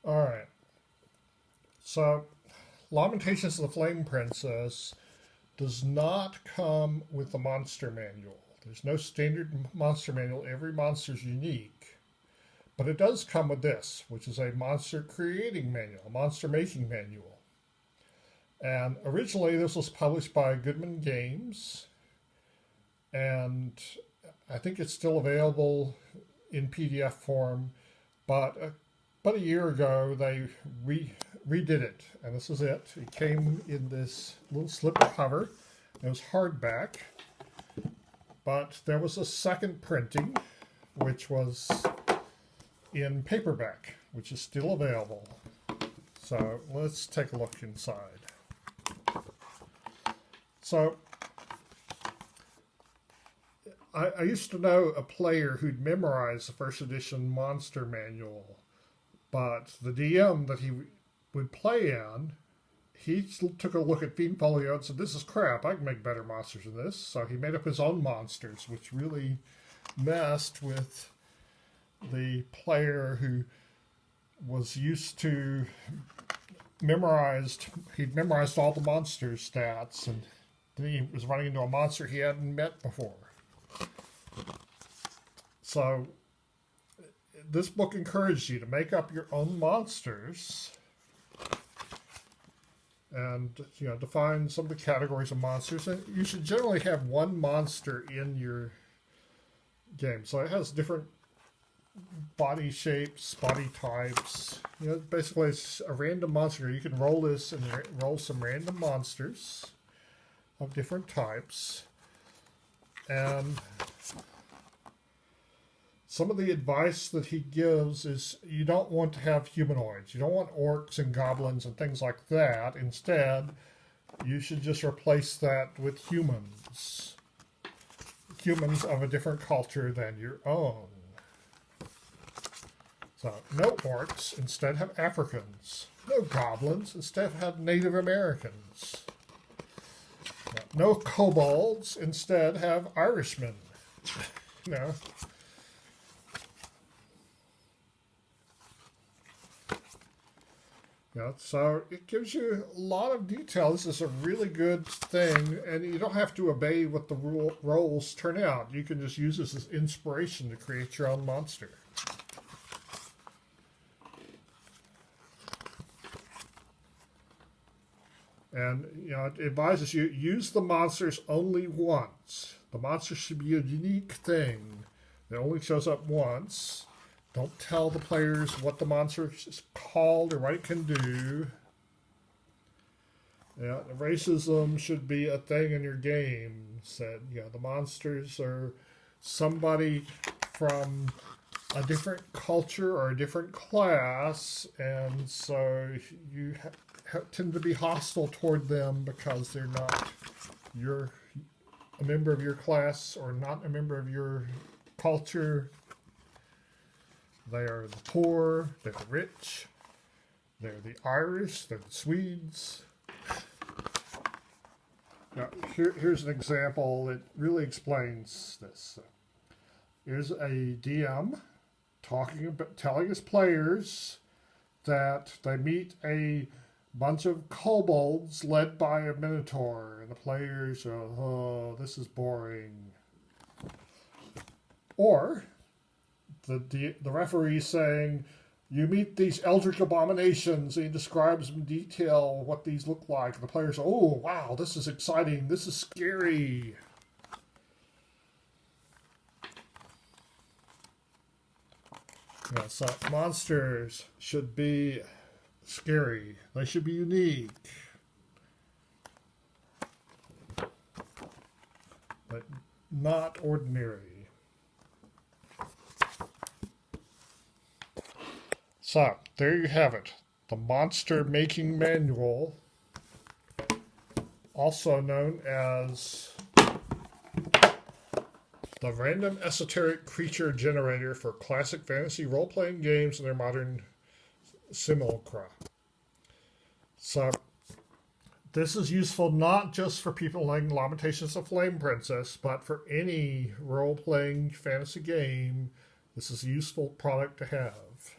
All right. So, Lamentations of the Flame Princess does not come with a monster manual. There's no standard monster manual. Every monster is unique. But it does come with this, which is a monster creating manual, a monster making manual. And originally this was published by Goodman Games. And I think it's still available in PDF form. But about a year ago, they redid it. And this is it. It came in this little slipcover. It was hardback. But there was a second printing, which was in paperback, which is still available. So let's take a look inside. So I used to know a player who'd memorized the first edition monster manual, but the DM that he would play in, he took a look at Theme Folio and said, "This is crap, I can make better monsters than this." So he made up his own monsters, which really messed with the player who was used to he'd memorized all the monster stats, and then he was running into a monster he hadn't met before. So this book encouraged you to make up your own monsters and define some of the categories of monsters. And you should generally have one monster in your game. So it has different body shapes, body types. Basically it's a random monster. You can roll this and roll some random monsters of different types. And some of the advice that he gives is you don't want to have humanoids. You don't want orcs and goblins and things like that. Instead, you should just replace that with humans. Humans of a different culture than your own. So, no orcs, instead have Africans. No goblins, instead have Native Americans. No kobolds, instead have Irishmen. So it gives you a lot of detail. This is a really good thing, and you don't have to obey what the roles turn out. You can just use this as inspiration to create your own monster. And it advises you use the monsters only once. The monster should be a unique thing that only shows up once. Don't tell the players what the monster is called or what it can do. Racism should be a thing in your game. Said the monsters are somebody from a different culture or a different class, and so you tend to be hostile toward them because they're not a member of your class or not a member of your culture. They are the poor, they're the rich, they're the Irish, they're the Swedes. Now, here's an example that really explains this. Here's a DM telling his players that they meet a bunch of kobolds led by a minotaur, and the players are, "Oh, this is boring." Or the referee saying, "You meet these eldritch abominations," and he describes in detail what these look like. And the players are, "Oh, wow, this is exciting. This is scary." So monsters should be scary. They should be unique. But not ordinary. So, there you have it. The Monster Making Manual, also known as the Random Esoteric Creature Generator for classic fantasy role-playing games and their modern simulacra. So, this is useful not just for people playing Lamentations of Flame Princess, but for any role-playing fantasy game. This is a useful product to have.